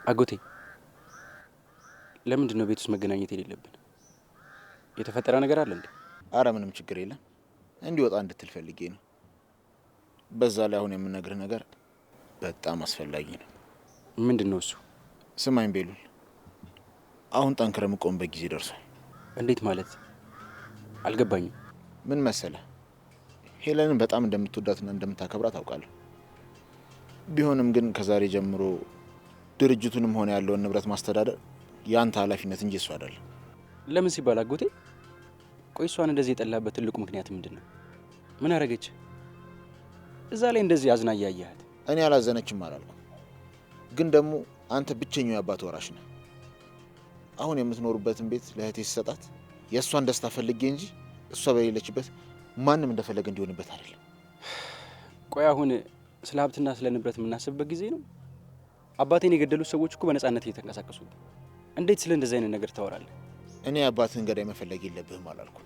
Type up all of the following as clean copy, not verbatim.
አጎቴ ለምንድን ነው ቤት ውስጥ መገናኘት የሌለብን? የተፈጠረ ነገር አለ እንዴ? አረ ምንም ችግር የለም። እንዲወጣ እንድትል ፈልጌ ነው። በዛ ላይ አሁን የምነግርህ ነገር በጣም አስፈላጊ ነው። ምንድን ነው እሱ? ስማኝ ቤሉል፣ አሁን ጠንክረህ የምቆምበት ጊዜ ደርሷል። እንዴት ማለት? አልገባኝም። ምን መሰለህ፣ ሄለንን በጣም እንደምትወዳትና እንደምታከብራት አውቃለሁ። ቢሆንም ግን ከዛሬ ጀምሮ ድርጅቱንም ሆነ ያለውን ንብረት ማስተዳደር ያንተ ኃላፊነት እንጂ እሱ አይደለም። ለምን ሲባል አጎቴ? ቆይ እሷን እንደዚህ የጠላበት ትልቁ ምክንያት ምንድን ነው? ምን አረገች? እዛ ላይ እንደዚህ አዝና እያየሃት። እኔ አላዘነችም አላልኩም፣ ግን ደግሞ አንተ ብቸኛው የአባት ወራሽ ነህ። አሁን የምትኖሩበትን ቤት ለእህቴ ስሰጣት የእሷን ደስታ ፈልጌ እንጂ እሷ በሌለችበት ማንም እንደፈለገ እንዲሆንበት አይደለም። ቆይ አሁን ስለ ሀብትና ስለ ንብረት የምናስብበት ጊዜ ነው? አባቴን የገደሉት ሰዎች እኮ በነፃነት እየተንቀሳቀሱ ነው። እንዴት ስለ እንደዚህ አይነት ነገር ታወራለህ? እኔ አባትህን ገዳይ መፈለግ የለብህም አላልኩም፣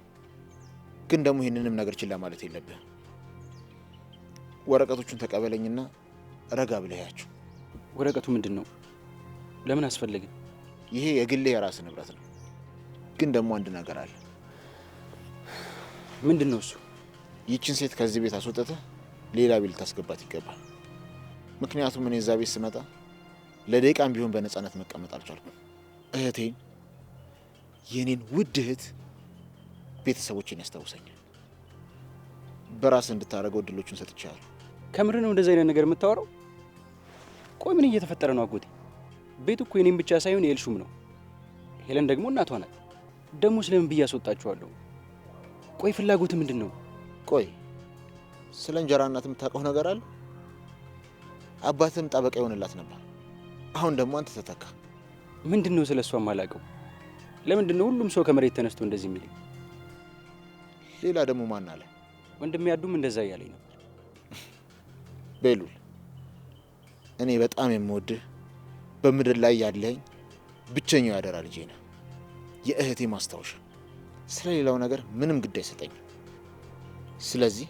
ግን ደግሞ ይህንንም ነገር ችላ ማለት የለብህም። ወረቀቶቹን ተቀበለኝና ረጋ ብለህ ያቸው። ወረቀቱ ምንድን ነው? ለምን አስፈለገ? ይሄ የግልህ የራስህ ንብረት ነው፣ ግን ደግሞ አንድ ነገር አለ። ምንድን ነው እሱ? ይችን ሴት ከዚህ ቤት አስወጥተህ ሌላ ቤት ልታስገባት ይገባል። ምክንያቱም እኔ እዛ ቤት ስመጣ ለደቂቃም ቢሆን በነፃነት መቀመጥ አልቻልኩም። እህቴን፣ የኔን ውድ እህት፣ ቤተሰቦቼን ያስታውሰኛል። በራስህ እንድታደርገው እድሎቹን ሰጥቻለሁ። ከምር ነው እንደዚህ አይነት ነገር የምታወራው? ቆይ ምን እየተፈጠረ ነው አጎቴ? ቤቱ እኮ የኔም ብቻ ሳይሆን የኤልሹም ነው። ሄለን ደግሞ እናቷ ናት። ደግሞ ስለምን ብዬ አስወጣችኋለሁ? ቆይ ፍላጎት ምንድን ነው? ቆይ ስለ እንጀራ እናት የምታውቀው ነገር አለ? አባትም ጠበቃ ይሆንላት ነበር። አሁን ደግሞ አንተ ተተካ። ምንድን ነው ስለ እሷ የማላውቀው? ለምንድን ነው ሁሉም ሰው ከመሬት ተነስቶ እንደዚህ የሚለኝ? ሌላ ደግሞ ማን አለ? ወንድሜ ያዱም እንደዛ እያለኝ ነበር። ቤሉል፣ እኔ በጣም የምወድህ በምድር ላይ ያለኝ ብቸኛው ያደራ ልጄ ነህ። የእህቴ ማስታወሻ። ስለ ሌላው ነገር ምንም ግድ አይሰጠኝም። ስለዚህ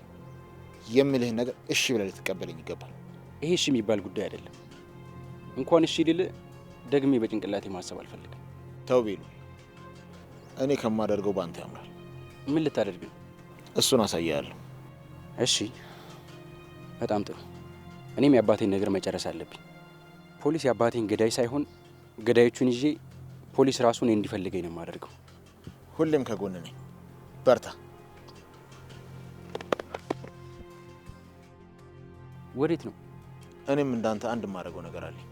የምልህን ነገር እሺ ብለህ ልትቀበለኝ ይገባል። ይሄ እሺ የሚባል ጉዳይ አይደለም። እንኳን እሺ ልል ደግሜ በጭንቅላቴ ማሰብ አልፈልግም። ተው ቤሉል፣ እኔ ከማደርገው ባንተ ያምራል። ምን ልታደርግ ነው? እሱን አሳያለሁ። እሺ በጣም ጥሩ። እኔም የአባቴን ነገር መጨረስ አለብኝ። ፖሊስ የአባቴን ገዳይ ሳይሆን ገዳዮቹን ይዤ ፖሊስ ራሱን እንዲፈልገኝ ነው የማደርገው። ሁሌም ከጎን ነኝ። በርታ። ወዴት ነው? እኔም እንዳንተ አንድ የማደርገው ነገር አለኝ።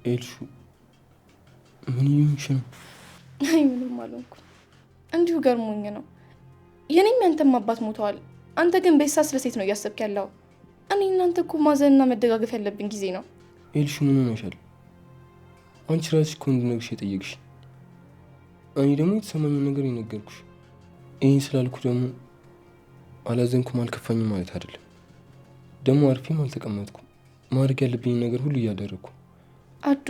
ኤልሹ ምን ይሁንሽ ነው? አይ ምንም አልሆንኩም፣ እንዲሁ ገርሞኝ ነው። የኔም ያንተም አባት ሞተዋል። አንተ ግን በሳ ስለ ሴት ነው እያሰብክ ያለው። እኔ እናንተ እኮ ማዘንና መደጋገፍ ያለብን ጊዜ ነው። ኤልሹ ምን ሆነሻል? አንቺ ራስሽ እኮ እንድነግርሽ የጠየቅሽ፣ እኔ ደግሞ የተሰማኝን ነገር የነገርኩሽ። ይህን ስላልኩ ደግሞ አላዘንኩም አልከፋኝም ማለት አይደለም። ደግሞ አርፌም አልተቀመጥኩም። ማድረግ ያለብኝ ነገር ሁሉ እያደረግኩ። አዱ፣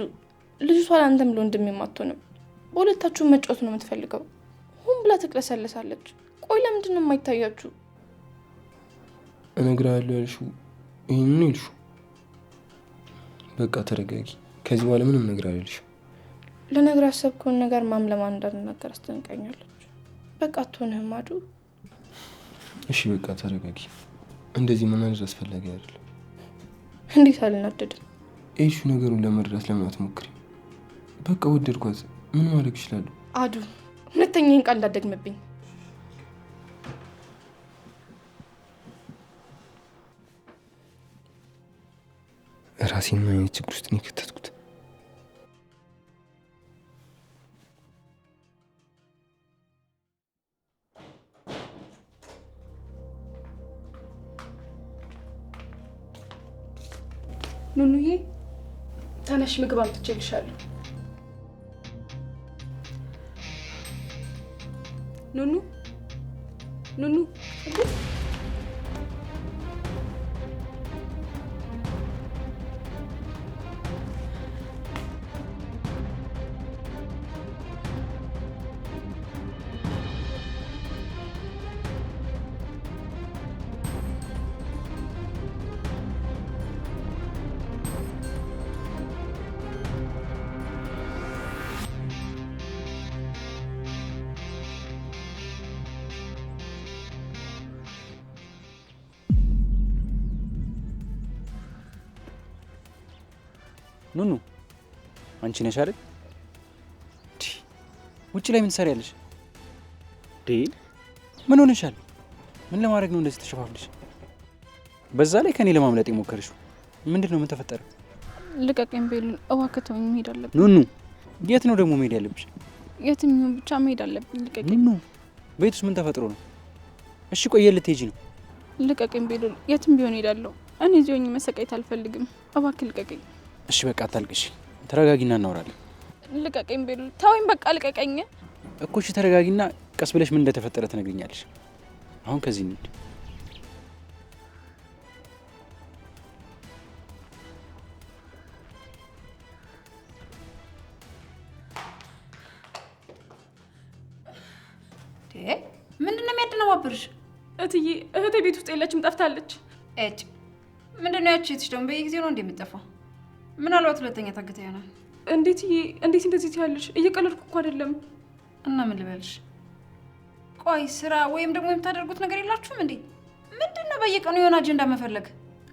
ልጅቷ ለአንተም ለወንድሜም አትሆንም። በሁለታችሁም መጫወት ነው የምትፈልገው። ሁን ብላ ትቅለሰለሳለች። ቆይ ለምንድን ነው የማይታያችሁ? እነግርሃለሁ ያልሽው ይህንን ኤልሹ። በቃ ተረጋጊ። ከዚህ በኋላ ምንም ነገር አልልሽም። ለነገር ያሰብከውን ነገር ማምለማ እንዳልናገር አስጠንቀኛለች። በቃ አትሆንህም አዱ። እሺ በቃ ተረጋጊ። እንደዚህ መናደድ አስፈላጊ አይደለም። እንዴት አልናደድም? ኤልሹ ነገሩን ለመረዳት ለምን አትሞክሪም? በቃ ወደድኳት። ምን ማድረግ እችላለሁ? አዱ፣ ሁለተኛን ቃል እንዳትደግምብኝ። ራሴን ምን አይነት ችግር ውስጥ ነው የከተትኩት? ኑኑዬ ተነሽ፣ ምግብ አምጥቼልሻለሁ። ኑኑ ኑኑ ኑኑ አንቺ ነሽ አይደል? ውጭ ላይ ምን ትሰሪያለሽ? ምን ሆነሻል? ምን ለማድረግ ነው እንደዚህ ተሸፋፍለሽ? በዛ ላይ ከኔ ለማምለጥ የሞከርሽው ምንድን ነው? ምን ተፈጠረ? ልቀቀኝ ቤሉል፣ እባክህ ተወኝ፣ መሄድ አለብኝ። ኑኑ የት ነው ደግሞ መሄድ ያለብሽ? የትም ይሁን ብቻ መሄድ አለብኝ። ልቀቀኝ። ኑኑ ቤት ውስጥ ምን ተፈጥሮ ነው? እሺ ቆይ የት ልትሄጂ ነው? ልቀቀኝ ቤሉል፣ የትም ቢሆን ሄዳለሁ። እኔ እዚህ ሆኜ መሰቃየት አልፈልግም። እባክህ ልቀቀኝ። እሺ በቃ አታልቅሽ፣ ተረጋጊና እናወራለን። ልቀቀኝ ቤሉል፣ ተወኝ በቃ ልቀቀኝ እኮ። እሺ ተረጋጊና ቀስ ብለሽ ምን እንደተፈጠረ ትነግሪኛለሽ። አሁን ከዚህ እንሂድ። ምንድን ነው የሚያደነባብርሽ? እትዬ እህቴ ቤት ውስጥ የለችም፣ ጠፍታለች። እጭ ምንድን ነው ያቺ እህትሽ ደግሞ በየጊዜው ነው እንደምትጠፋው? ምናልባት ሁለተኛ ታግታ ይሆናል። እንዴት እንደዚህ ትያለሽ? እየቀለድኩ እኮ አይደለም። እና ምን ልበልሽ? ቆይ ስራ ወይም ደግሞ የምታደርጉት ነገር የላችሁም እንዴ? ምንድን ነው በየቀኑ የሆነ አጀንዳ መፈለግ?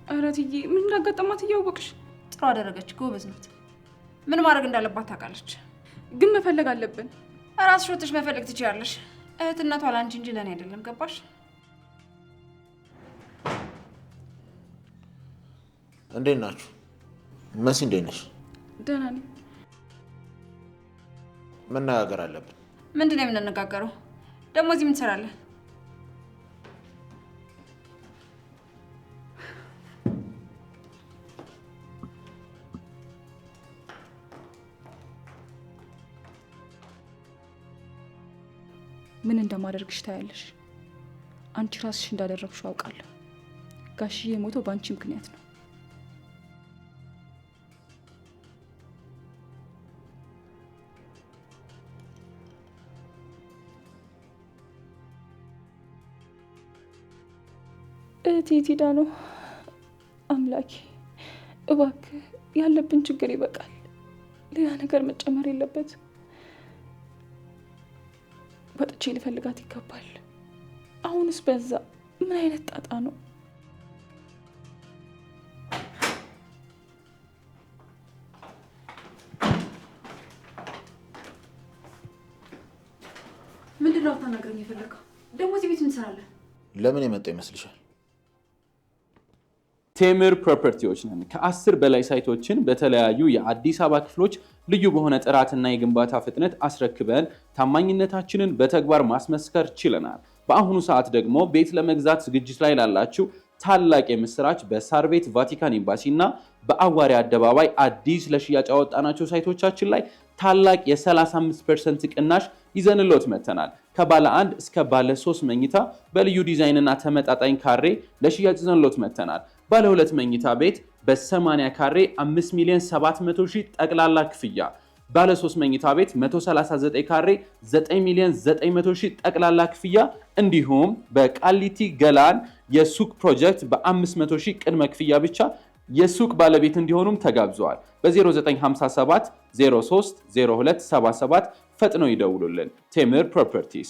ኧረ እትዬ ምን እንዳጋጠማት እያወቅሽ። ጥሩ አደረገች፣ ጎበዝ ናት። ምን ማድረግ እንዳለባት ታውቃለች። ግን መፈለግ አለብን። ራስሽ ወጥተሽ መፈለግ ትችያለሽ። እህትነቷ ለአንቺ እንጂ ለእኔ አይደለም። ገባሽ? እንዴት ናችሁ? መሲ እንዴት ነሽ? ደህና ነኝ። መነጋገር አለብን። ምንድን ነው የምንነጋገረው? ደግሞ እዚህ ምን ትሰራለህ? ምን እንደማደርግሽ ታያለሽ። አንቺ ራስሽ እንዳደረግሽው አውቃለሁ። ጋሽዬ የሞተው በአንቺ ምክንያት ነው። እህቴ ቲዳ ነው። አምላኬ እባክህ፣ ያለብን ችግር ይበቃል። ሌላ ነገር መጨመር የለበትም። ወጥቼ ልፈልጋት ይገባል። አሁንስ በዛ። ምን አይነት ጣጣ ነው? ምንድን ነው ልታናግረኝ የፈለገው? ደግሞ እዚህ ቤት እንሰራለን። ለምን የመጣው ይመስልሻል? ቴምር ፕሮፐርቲዎች ነን። ከ10 በላይ ሳይቶችን በተለያዩ የአዲስ አበባ ክፍሎች ልዩ በሆነ ጥራትና የግንባታ ፍጥነት አስረክበን ታማኝነታችንን በተግባር ማስመስከር ችለናል። በአሁኑ ሰዓት ደግሞ ቤት ለመግዛት ዝግጅት ላይ ላላችሁ ታላቅ የምስራች በሳር ቤት ቫቲካን ኤምባሲ እና በአዋሪ አደባባይ አዲስ ለሽያጭ ያወጣናቸው ሳይቶቻችን ላይ ታላቅ የ35% ቅናሽ ይዘንሎት መተናል። ከባለ 1 እስከ ባለ 3 መኝታ በልዩ ዲዛይንና ተመጣጣኝ ካሬ ለሽያጭ ይዘንሎት መተናል። ባለ 2 መኝታ ቤት በ80 ካሬ 5,700,000 ጠቅላላ ክፍያ፣ ባለ 3 መኝታ ቤት 139 ካሬ 9,900,000 ጠቅላላ ክፍያ እንዲሁም በቃሊቲ ገላን የሱቅ ፕሮጀክት በ500,000 ቅድመ ክፍያ ብቻ የሱቅ ባለቤት እንዲሆኑም ተጋብዘዋል። በ0957 03 02 77 ፈጥነው ይደውሉልን። ቴምር ፕሮፐርቲስ።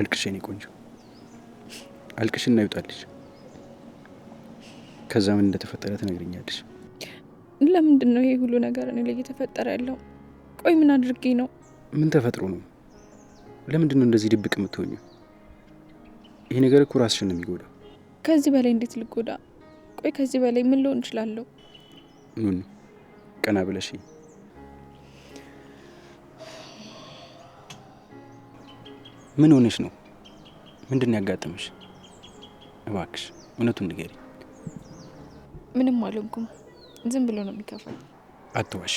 አልቅሽ የኔ ቆንጆ፣ አልቅሽና ይውጣልሽ። ከዛ ምን እንደተፈጠረ ትነግሪኛለሽ። ለምንድን ነው ይሄ ሁሉ ነገር እኔ ላይ እየተፈጠረ ያለው? ቆይ ምን አድርጌ ነው? ምን ተፈጥሮ ነው? ለምንድን ነው እንደዚህ ድብቅ የምትሆኙ? ይሄ ነገር እኮ ራስሽን ነው የሚጎዳው። ከዚህ በላይ እንዴት ልጎዳ? ቆይ ከዚህ በላይ ምን ልሆን እችላለሁ? ኑኑ ቀና ብለሽ ምን ሆነሽ ነው? ምንድን ያጋጠመሽ? እባክሽ እውነቱን ንገሪ። ምንም አልሆንኩም። ዝም ብሎ ነው የሚከፋኝ። አትዋሺ።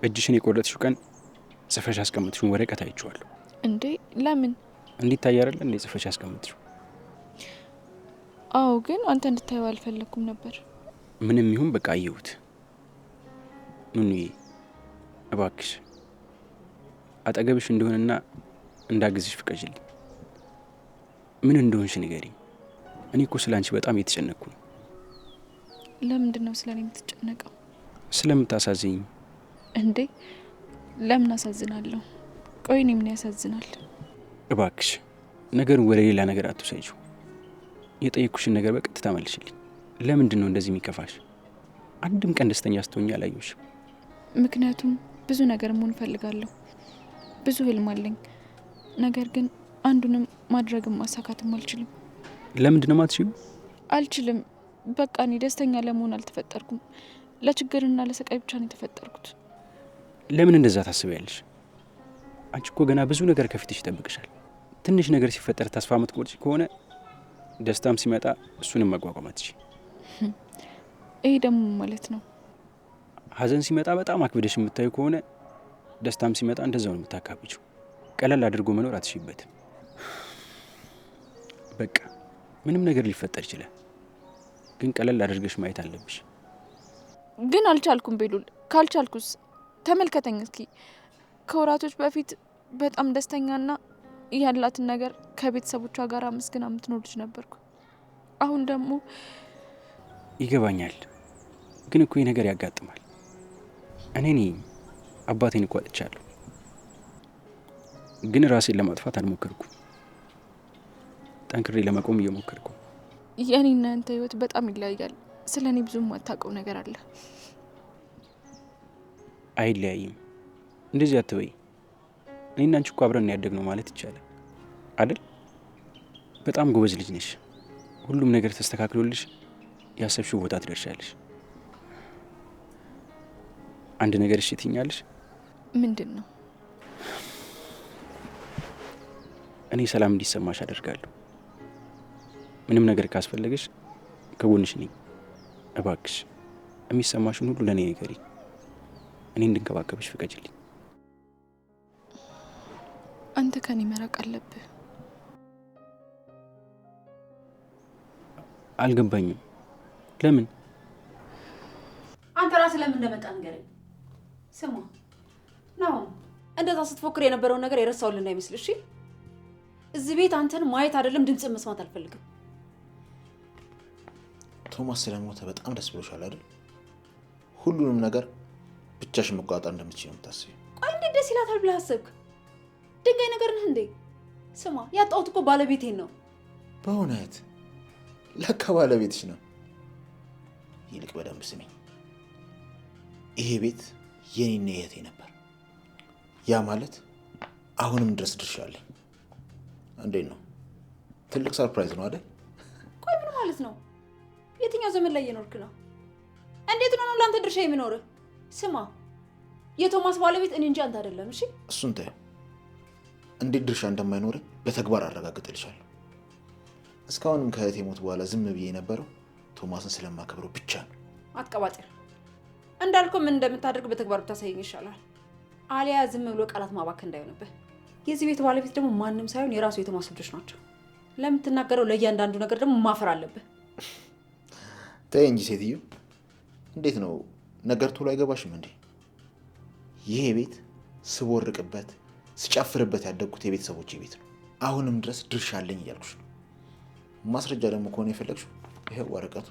እጅሽን የቆረጥሽው ቀን ጽፈሽ ያስቀምጥሽውን ወረቀት አይቼዋለሁ። እንዴ ለምን? እንዲታይ አይደል እንዴ ጽፈሽ ያስቀምጥሽው? አዎ፣ ግን አንተ እንድታየው አልፈለኩም ነበር። ምንም ይሁን በቃ አየሁት። ኑኑዬ እባክሽ አጠገብሽ እንደሆነና እንዳግዝሽ ፍቀጅልኝ። ምን እንደሆንሽ ንገሪኝ። እኔ እኮ ስላንቺ በጣም እየተጨነቅኩ ነው። ለምንድን ነው ስለኔ የምትጨነቀው? ስለምታሳዝኝ። እንዴ ለምን አሳዝናለሁ? ቆይ እኔ ምን ያሳዝናል? እባክሽ ነገሩን ወደ ሌላ ነገር አትውሰጂው። የጠየኩሽን ነገር በቀጥታ መልሽልኝ። ለምንድን ነው እንደዚህ የሚከፋሽ? አንድም ቀን ደስተኛ ስትሆኚ አላየሁሽም። ምክንያቱም ብዙ ነገር መሆን እፈልጋለሁ። ብዙ ህልም አለኝ። ነገር ግን አንዱንም ማድረግም ማሳካትም አልችልም። ለምንድን ነው የማትችይው? አልችልም። በቃ እኔ ደስተኛ ለመሆን አልተፈጠርኩም። ለችግርና ለስቃይ ብቻ ነው የተፈጠርኩት። ለምን እንደዛ ታስቢያለሽ? አንቺ እኮ ገና ብዙ ነገር ከፊትሽ ይጠብቅሻል። ትንሽ ነገር ሲፈጠር ተስፋ የምትቆርጪ ከሆነ ደስታም ሲመጣ እሱንም መቋቋም አትችይም። ይሄ ደግሞ ማለት ነው ሀዘን ሲመጣ በጣም አክብደሽ የምታዩ ከሆነ ደስታም ሲመጣ እንደዛው ነው የምታካብጂው። ቀለል አድርጎ መኖር አትችይበትም። በቃ ምንም ነገር ሊፈጠር ይችላል፣ ግን ቀለል አድርገሽ ማየት አለብሽ። ግን አልቻልኩም ቤሉል። ካልቻልኩስ ተመልከተኝ እስኪ። ከወራቶች በፊት በጣም ደስተኛና ያላትን ነገር ከቤተሰቦቿ ጋር አመስግና የምትኖር ልጅ ነበርኩ። አሁን ደግሞ ይገባኛል፣ ግን እኮ ይህ ነገር ያጋጥማል። እኔ አባቴን እኮ አጥቻለሁ፣ ግን ራሴን ለማጥፋት አልሞከርኩም። ጠንክሬ ለመቆም እየሞከርኩ። የኔና ያንተ ህይወት በጣም ይለያያል። ስለ እኔ ብዙም የማታውቀው ነገር አለ። አይለያይም። እንደዚህ አትበይ። እኔና አንቺ እኮ አብረን ያደግነው ማለት ይቻላል አይደል? በጣም ጎበዝ ልጅ ነሽ። ሁሉም ነገር ተስተካክሎልሽ ያሰብሽው ቦታ ትደርሻለሽ። አንድ ነገር እሺ ትይኛለሽ? ምንድን ነው? እኔ ሰላም እንዲሰማሽ አደርጋለሁ። ምንም ነገር ካስፈለገሽ ከጎንሽ ነኝ። እባክሽ የሚሰማሽን ሁሉ ለእኔ ንገሪኝ። እኔ እንድንከባከብሽ ፍቀጅልኝ። አንተ ከኔ መራቅ አለብህ። አልገባኝም። ለምን? አንተ ራስህ ለምን እንደመጣ ንገረኝ። ስማ ነው እንደዛ ስትፎክር የነበረውን ነገር የረሳውልን እንዳይመስል እሺ? እዚህ ቤት አንተን ማየት አይደለም ድምጽ መስማት አልፈልግም። ቶማስ ስለሞተ በጣም ደስ ብሎሻል አይደል? ሁሉንም ነገር ብቻሽን መቆጣጠር እንደምትችይ ነው የምታስቢው። ቆይ እንዴት ደስ ይላታል ብለህ አሰብክ? ድንጋይ ነገር ነህ እንዴ? ስማ ያጣሁት እኮ ባለቤቴን ነው። በእውነት ለካ ባለቤትሽ ነው። ይልቅ በደንብ ስሚኝ። ይሄ ቤት የኔና የእህቴ ነበር። ያ ማለት አሁንም ድረስ ድርሻ አለኝ። እንዴት ነው? ትልቅ ሰርፕራይዝ ነው አይደል? ቆይ ምን ማለት ነው? የትኛው ዘመን ላይ እየኖርክ ነው? እንዴት ነው ለአንተ ድርሻ የሚኖርህ? ስማ የቶማስ ባለቤት እኔ እንጂ አንተ አይደለም። እሺ እሱን ተይው። እንዴት ድርሻ እንደማይኖረኝ በተግባር አረጋግጥልሻለሁ። እስካሁንም ከእህቴ ሞት በኋላ ዝም ብዬ የነበረው ቶማስን ስለማከብረው ብቻ ነው። አትቀባጥር። እንዳልከው ምን እንደምታደርግ በተግባር ብታሳየኝ ይሻላል። አሊያ ዝም ብሎ ቃላት ማባከን እንዳይሆንብህ። የዚህ ቤት ባለቤት ደግሞ ማንም ሳይሆን የራሱ የቶማስ ልጆች ናቸው። ለምትናገረው ለእያንዳንዱ ነገር ደግሞ ማፈር አለብህ። ተይ እንጂ ሴትዮ፣ እንዴት ነው ነገር ቶሎ አይገባሽም እንዴ? ይሄ ቤት ስቦርቅበት ስጨፍርበት ያደግኩት የቤተሰቦቼ ቤት ነው። አሁንም ድረስ ድርሻ አለኝ እያልኩሽ ነው። ማስረጃ ደግሞ ከሆነ የፈለግሽው ይሄው ወረቀቱ።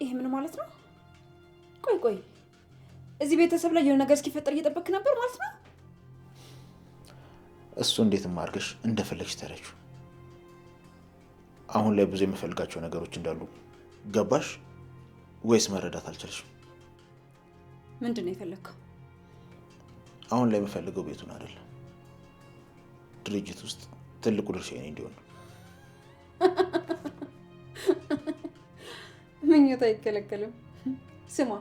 ይሄ ምን ማለት ነው? ቆይ እዚህ ቤተሰብ ላይ የሆነ ነገር እስኪፈጠር እየጠበክ ነበር ማለት ነው? እሱ እንዴትም አድርገሽ እንደፈለግሽ ተረጁ። አሁን ላይ ብዙ የምፈልጋቸው ነገሮች እንዳሉ ገባሽ ወይስ መረዳት አልቻልሽም? ምንድን ነው የፈለግከው? አሁን ላይ የምፈልገው ቤቱን አይደለም፣ ድርጅት ውስጥ ትልቁ ድርሻ የኔ እንዲሆን ነው። ምኞት አይከለከልም። ስማ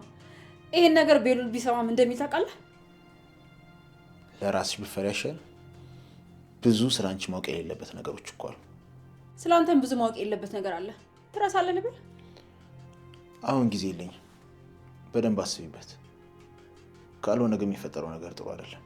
ይሄን ነገር ቤሉል ቢሰማም እንደሚል ታውቃለህ? ለራስሽ ብትፈሪ ያሻል። ብዙ ስለ አንቺ ማወቅ የሌለበት ነገሮች እኮ አሉ። ስለ አንተም ብዙ ማወቅ የሌለበት ነገር አለ። ትረሳለህ ልብል? አሁን ጊዜ የለኝም። በደንብ አስቢበት። ካልሆነ ግን የሚፈጠረው ነገር ጥሩ አይደለም።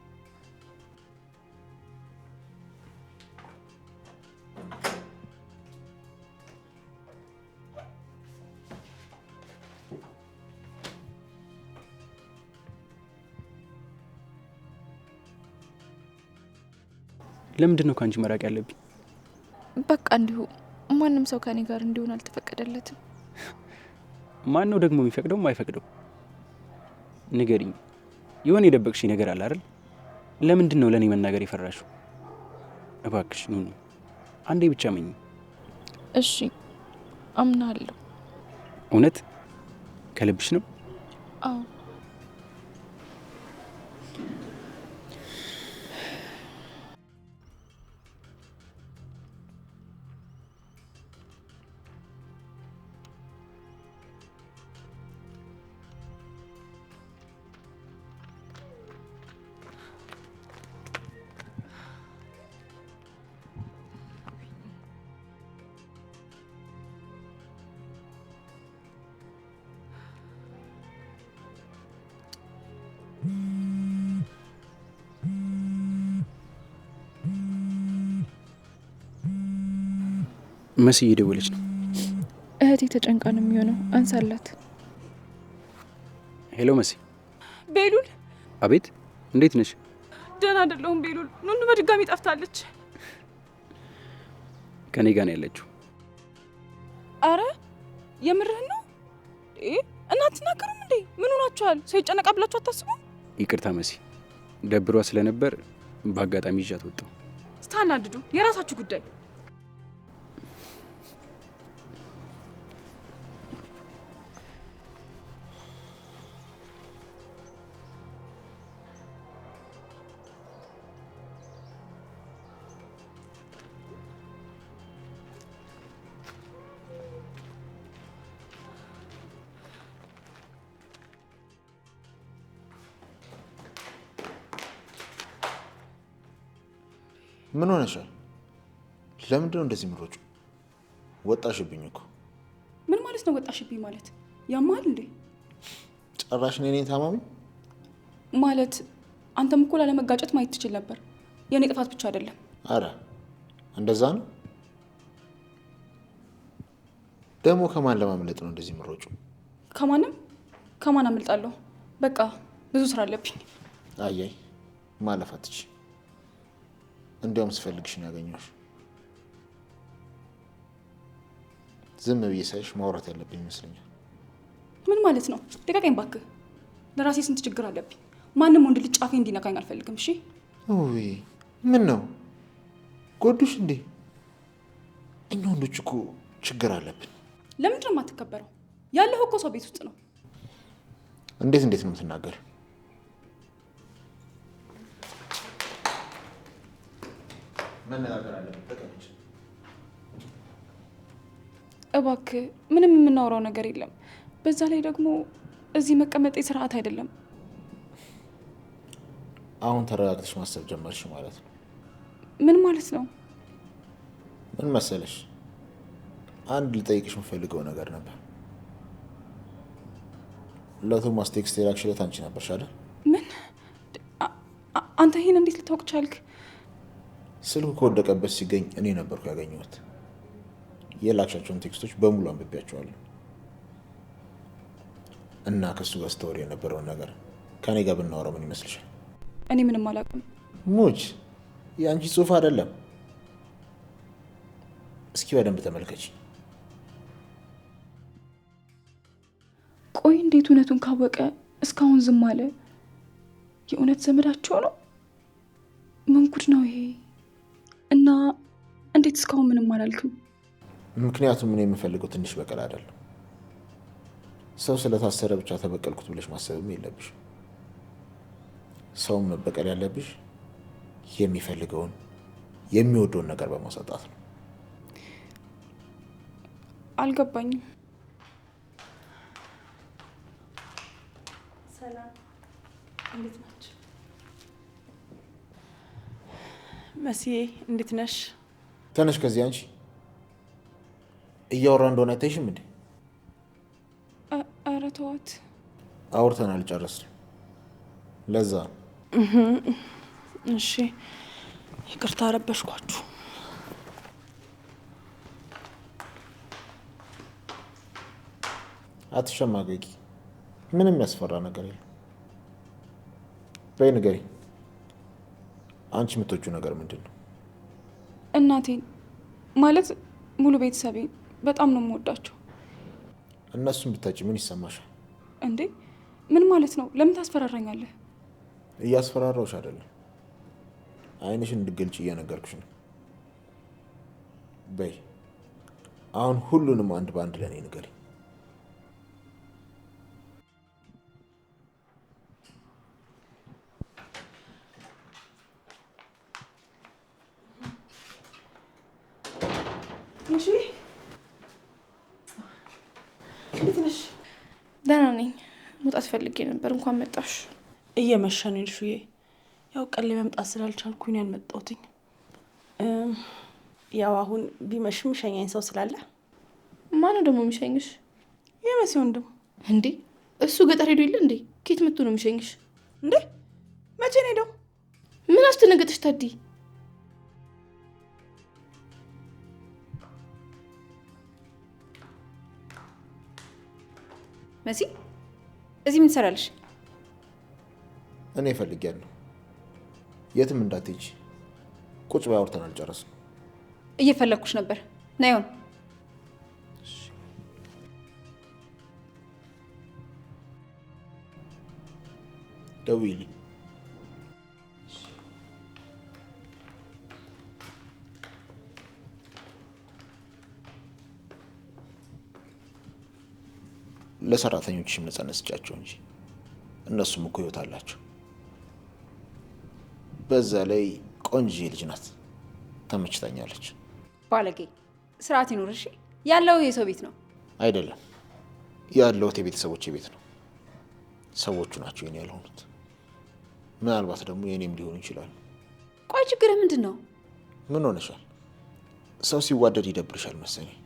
ለምንድን ነው ከአንቺ መራቅ ያለብኝ? በቃ እንዲሁ ማንም ሰው ከኔ ጋር እንዲሆን አልተፈቀደለትም። ማን ነው ደግሞ የሚፈቅደው የማይፈቅደው? ንገሪኝ። የሆነ የደበቅሽኝ ነገር አለ አይደል? ለምንድን ነው ለእኔ መናገር የፈራሽው? እባክሽ ኑኑ፣ አንዴ ብቻ መኝ። እሺ አምናለሁ። እውነት ከልብሽ ነው? አዎ። መሲ እየደወለች ነው። እህቴ ተጨንቃ ነው የሚሆነው። አንሳላት። ሄሎ መሲ። ቤሉል። አቤት፣ እንዴት ነሽ? ደህና አይደለሁም ቤሉል። ኑኑ በድጋሚ ጠፍታለች። ከኔ ጋር ነው ያለችው። አረ የምርህን ነው? እናት ትናገሩም እንዴ? ምን ሆናችኋል? ሰው ይጨነቃ ብላችሁ አታስቡ? ይቅርታ መሲ፣ ደብሯ ስለነበር በአጋጣሚ ይዣት ወጣሁ። ስታናድዱ የራሳችሁ ጉዳይ። ምን ሆነሻል? ለምንድን ነው እንደዚህ ምሮጩ? ወጣሽብኝ እኮ። ምን ማለት ነው ወጣሽብኝ ማለት? ያማል እንዴ? ጭራሽ ነኝ ታማሚ ማለት? አንተም እኮ ላለመጋጨት ማየት ትችል ነበር። የኔ ጥፋት ብቻ አይደለም። አረ እንደዛ ነው? ደግሞ ከማን ለማምለጥ ነው እንደዚህ ምሮጩ? ከማን አመልጣለሁ? በቃ ብዙ ስራ አለብኝ። አያይ ማለፍ አትችይ። እንዲያውም ስፈልግሽ ነው ያገኘሁሽ። ዝም ብዬ ሳይሽ ማውራት ያለብኝ ይመስለኛል። ምን ማለት ነው? ደቃቀኝ ባክህ። ለራሴ ስንት ችግር አለብኝ። ማንም ወንድ ልጅ ጫፌ እንዲነካኝ አልፈልግም። እሺ? ውይ ምን ነው ጎዱሽ እንዴ? እኛ ወንዶች እኮ ችግር አለብን። ለምንድን ነው የማትከበረው? ያለኸው እኮ ሰው ቤት ውስጥ ነው። እንዴት ነው የምትናገር? መነጋገር አለብን። ተቀመጭ። እባክህ ምንም የምናወራው ነገር የለም። በዛ ላይ ደግሞ እዚህ መቀመጤ ስርዓት አይደለም። አሁን ተረጋግተሽ ማሰብ ጀመርሽ ማለት ነው? ምን ማለት ነው? ምን መሰለሽ፣ አንድ ልጠይቅሽ የምፈልገው ነገር ነበር። ለቶማስ ቴክስት የላክሽለት አንቺ ነበርሽ አይደል? ምን? አንተ ይሄን እንዴት ልታውቅ ቻልክ? ስልኩ ከወደቀበት ሲገኝ እኔ ነበርኩ ያገኘሁት። የላክሻቸውን ቴክስቶች በሙሉ አንብቤያቸዋለሁ እና ከሱ ጋር ስተወሪ የነበረውን ነገር ከኔ ጋር ብናወራው ምን ይመስልሻል? እኔ ምንም አላውቅም። ሙች የአንቺ ጽሑፍ አይደለም። እስኪ በደንብ ተመልከች። ቆይ እንዴት እውነቱን ካወቀ እስካሁን ዝም አለ? የእውነት ዘመዳቸው ነው? ምን ጉድ ነው ይሄ? እና እንዴት እስካሁን ምንም አላልክም? ምክንያቱም እኔ የምፈልገው ትንሽ በቀል አይደለም። ሰው ስለታሰረ ብቻ ተበቀልኩት ብለሽ ማሰብም የለብሽ። ሰውን መበቀል ያለብሽ የሚፈልገውን የሚወደውን ነገር በማሳጣት ነው። አልገባኝም። ሰላም፣ እንዴት ናችሁ? መሲዬ እንዴት ነሽ? ተነሽ ከዚህ። አንቺ እያወራ እንደሆነ አይታይሽም እንዴ? ኧረ ተዋት። አውርተን አልጨረስንም። ለዛ እሺ ይቅርታ ረበሽኳችሁ። አትሸማቀቂ። ምንም ያስፈራ ነገር የለም። በይ ንገሪ፣ አንቺ የምትወጂው ነገር ምንድን ነው? እናቴን ማለት ሙሉ ቤተሰቤን በጣም ነው የምወዳቸው። እነሱን ብታጭ ምን ይሰማሻል? እንዴ ምን ማለት ነው? ለምን ታስፈራራኛለህ? እያስፈራራሁሽ አይደለም፣ አይንሽን እንድገልጭ እየነገርኩሽ ነው። በይ አሁን ሁሉንም አንድ በአንድ ለኔ ንገሪ። እሺ እንዴት ነሽ? ደህና ነኝ። መውጣት ፈልጌ ነበር። እንኳን መጣሽ። እየመሸ ነው ልሹዬ። ያው ቀሌ መምጣት ስላልቻልኩኝ ነው ያልመጣሁትኝ። ያው አሁን ቢመሽም ሸኛኝ ሰው ስላለ። ማነው ደግሞ የሚሸኝሽ? የመሲ ወንድም። እንዴ እሱ ገጠር ሄዶ የለ እንዴ? ኬት መጥቶ ነው የሚሸኝሽ? እንዴ መቼ ነው ሄደው? ምን አስደነገጠሽ ታዲ? መሲ እዚህ ምን ትሰራለሽ? እኔ እፈልጊያለሁ። የትም እንዳትሄጂ። ቁጭ በይ፣ አውርተን አልጨረስንም። እየፈለግኩሽ ነበር። ናይሆን ደውዪልኝ። ለሰራተኞችሽም ነፃነት ስጫቸው እንጂ እነሱም እኮ ህይወት አላቸው። በዛ ላይ ቆንጆ ልጅ ናት፣ ተመችታኛለች። ባለጌ ስርዓት ይኖር እሺ። ያለው የሰው ቤት ነው አይደለም፣ ያለሁት የቤተሰቦቼ ቤት ነው። ሰዎቹ ናቸው የኔ ያልሆኑት። ምናልባት ደግሞ የኔም ሊሆኑ ይችላሉ። ቆይ ችግርህ ምንድን ነው? ምን ሆነሻል? ሰው ሲዋደድ ይደብርሻል መሰለኝ።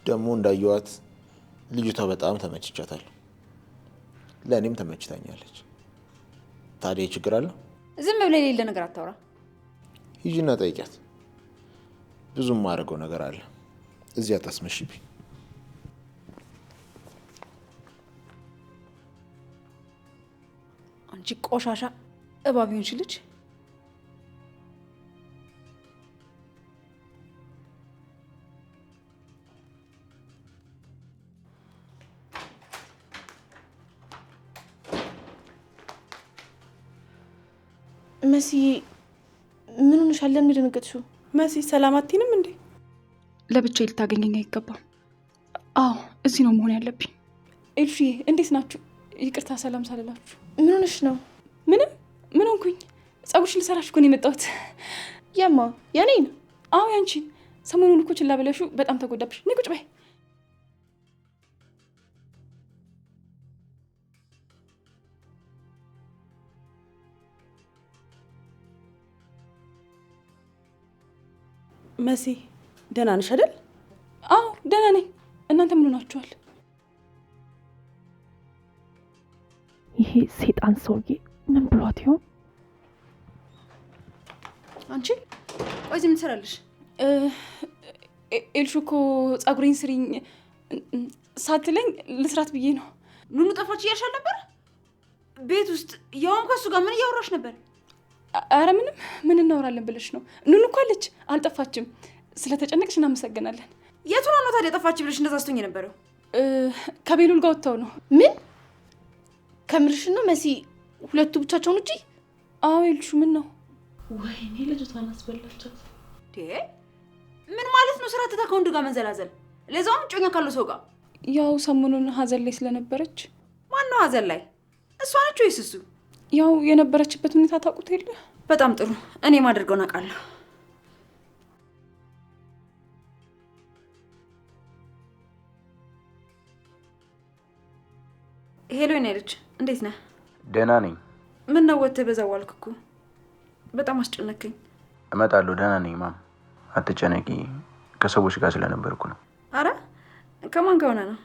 ደግሞ እንዳየዋት ልጅቷ በጣም ተመችቻታል። ለእኔም ተመችታኛለች። ታዲያ ችግር አለ? ዝም ብለህ የሌለ ነገር አታውራ። ሂጂና ጠይቂያት። ብዙም ማድረገው ነገር አለ። እዚያ አታስመሽብኝ። አንቺ ቆሻሻ እባብ ይሆንሽ ልጅ። መሲ ምን ሆነሻል? ለምን ደነገጥሽው? መሲ ሰላም አትይንም እንዴ? ለብቻዬ ልታገኘኝ አይገባም። አዎ እዚህ ነው መሆን ያለብኝ። ኤልሽዬ እንዴት ናችሁ? ይቅርታ ሰላም ሳልላችሁ። ምን ሆነሽ ነው? ምንም። ምን ሆንኩኝ? ጸጉርሽን ልሰራሽ እኮ ነው የመጣሁት። የማ የኔን? አዎ ያንቺን። ሰሞኑን እኮ ችላ ብለሹ በጣም ተጎዳብሽ። ነይ ቁጭ በይ። መሲ ደህና ነሽ አይደል? አዎ ደህና ነኝ። እናንተ ምን ሆናችኋል? ይሄ ሴጣን ሰውዬ ምን ብሏት ይሆን? አንቺ ቆይ እዚህ ምን ትሰራለሽ? ኤልሹ እኮ ጸጉሬን ስሪኝ ሳትለኝ ልስራት ብዬ ነው። ኑኑ ጠፋች እያልሻል ነበር? ቤት ውስጥ ያውም ከሱ ጋር ምን እያወራሽ ነበር? አረ ምንም። ምን እናወራለን ብለሽ ነው? ኑኑ እኮ አለች፣ አልጠፋችም። ስለተጨነቅሽ እናመሰግናለን። የቱን ነው ታዲያ ጠፋች ብለሽ እንደዛ ስትሆኝ የነበረው? ከቤሉል ጋር ወጥተው ነው። ምን ከምርሽ ነው መሲ? ሁለቱ ብቻቸውን ውጪ? አዎ ኤልሹ ምን ነው? ወይኔ ልጅቷን አስበላቻት። ምን ማለት ነው? ስራ ትታ ከወንድ ጋር መንዘላዘል፣ ለዛውም ጮኛ ካለው ሰው ጋር። ያው ሰሞኑን ሀዘን ላይ ስለነበረች። ማነው ሀዘን ላይ? እሷ ነች ወይስ እሱ? ያው የነበረችበት ሁኔታ ታውቁት የለ። በጣም ጥሩ። እኔ ማደርገውን አውቃለሁ። ሄሎ የኔ ልጅ እንዴት ነህ? ደህና ነኝ። ምን ነው ወጥተህ በዛው ዋልክ እኮ። በጣም አስጨነቀኝ። እመጣለሁ። ደህና ነኝ ማም፣ አትጨነቂ። ከሰዎች ጋር ስለነበርኩ ነው። አረ ከማን ጋር ሆነህ ነው?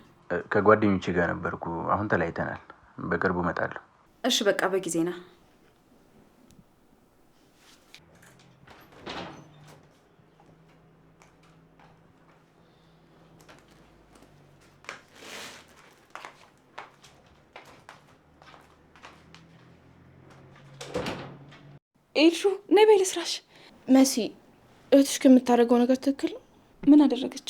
ከጓደኞቼ ጋር ነበርኩ። አሁን ተለያይተናል። በቅርቡ እመጣለሁ። እሺ በቃ በጊዜ ና። ኤልሹ ነይ በይ ልስራሽ። መሲ እህትሽ ከምታደርገው ነገር ትክክል ነው? ምን አደረገች?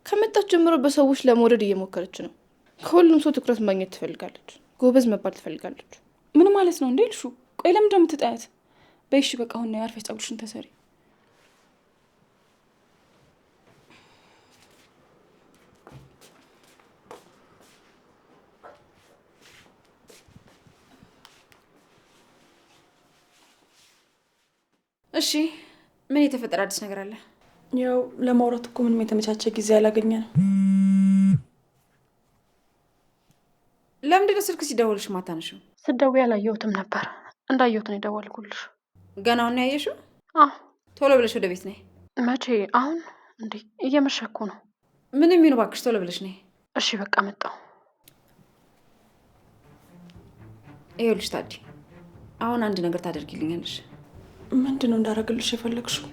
ከመጣች ጀምሮ በሰዎች ለመውደድ እየሞከረች ነው። ከሁሉም ሰው ትኩረት ማግኘት ትፈልጋለች። ጎበዝ መባል ትፈልጋለች። ምን ማለት ነው እንዴ ኤልሹ? ቆይ ለምን ደም ትጣያት? በይሽ በቃ አሁን ነው ያርፈሽ ጸጉርሽን ተሰሪ። እሺ ምን የተፈጠረ አዲስ ነገር አለ? ያው ለማውራት እኮ ምንም የተመቻቸ ጊዜ አላገኘ ነው። ለምንድነው ስልክ ሲደውልሽ ማታነሺው? ስደውይ አላየሁትም ነበር። እንዳየሁት ነው የደወልኩልሽ። ገናውን ነው ያየሽው? አዎ። ቶሎ ብለሽ ወደ ቤት ነይ። መቼ? አሁን እንዴ? እየመሸ እኮ ነው። ምንም ይሁን እባክሽ ቶሎ ብለሽ ነይ። እሺ በቃ መጣሁ። ይኸውልሽ ታዲ፣ አሁን አንድ ነገር ታደርጊልኛለሽ። ምንድነው እንዳደረግልሽ የፈለግሽው?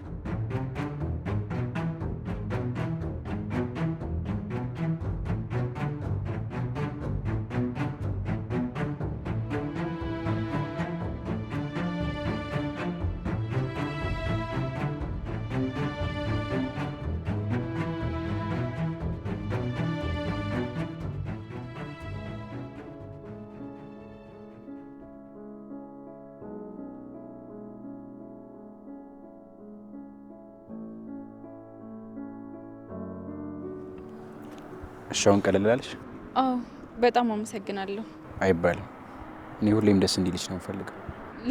እሻውን ቀለል አለሽ? አዎ በጣም አመሰግናለሁ። አይባልም። እኔ ሁሌም ደስ እንዲልሽ ነው የምፈልገው።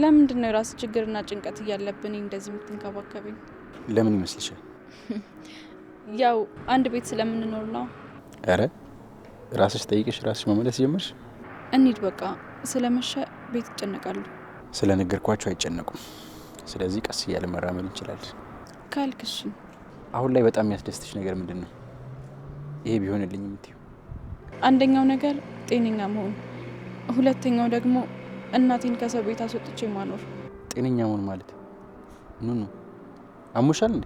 ለምንድን ነው የራስ ችግርና ጭንቀት እያለብን እንደዚህ የምትንከባከበኝ? ለምን ይመስልሻል? ያው አንድ ቤት ስለምንኖር ነው። አረ ራስሽ ጠይቅሽ ራስሽ መመለስ ጀመርሽ? እንሂድ በቃ። ስለመሸ ቤት ይጨነቃሉ። ስለነገርኳቸው አይጨነቁም። ስለዚህ ቀስ እያለ መራመድ እንችላለን ካልክሽ። አሁን ላይ በጣም የሚያስደስትሽ ነገር ምንድን ነው? ይሄ ቢሆንልኝ የምትይው? አንደኛው ነገር ጤነኛ መሆን፣ ሁለተኛው ደግሞ እናቴን ከሰው ቤት አስወጥቼ ማኖር። ጤነኛ መሆን ማለት ኑኑ አሞሻል እንዴ?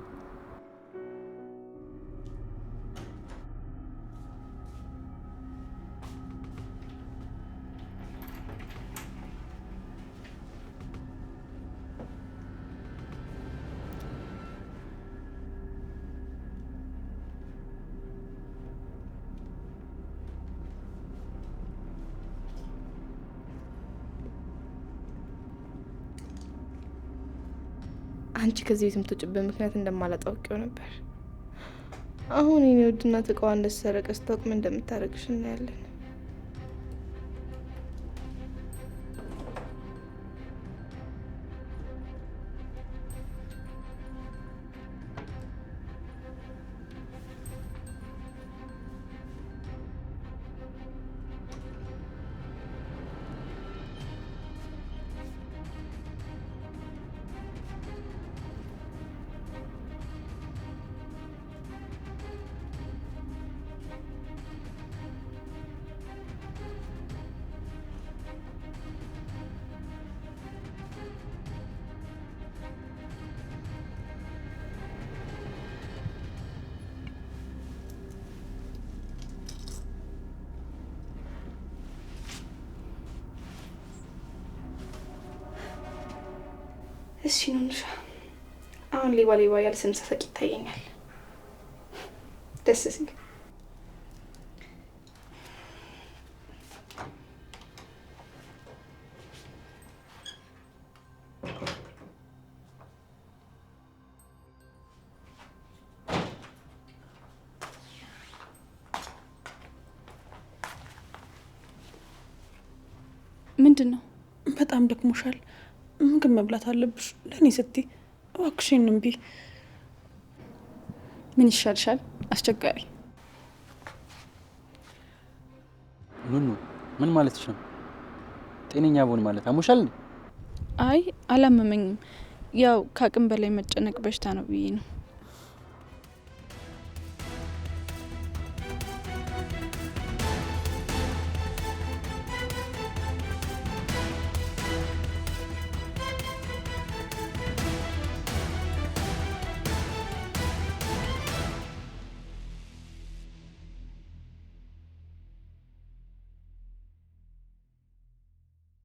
አንቺ ከዚህ ቤት የምትወጪበት ምክንያት እንደማላጣውቂው ነበር። አሁን የኔ ውድና እቃዋ እንደተሰረቀ ስታውቅ ምን እንደምታደርግሽ እናያለን። እሺ ኑኑሻ፣ አሁን ሌባ ሌባ ያለ ስንሰሰቅ ይታየኛል። ደስ ሲል ምንድን ነው? በጣም ደክሞሻል። ምግብ መብላት አለብሽ። ለእኔ ስትይ እባክሽን እምቢ። ምን ይሻልሻል? አስቸጋሪ። ኑኑ ምን ማለትሽ ነው? ጤነኛ ብሆን ማለት አሞሻል እንዴ? አይ አላመመኝም። ያው ከአቅም በላይ መጨነቅ በሽታ ነው ብዬ ነው።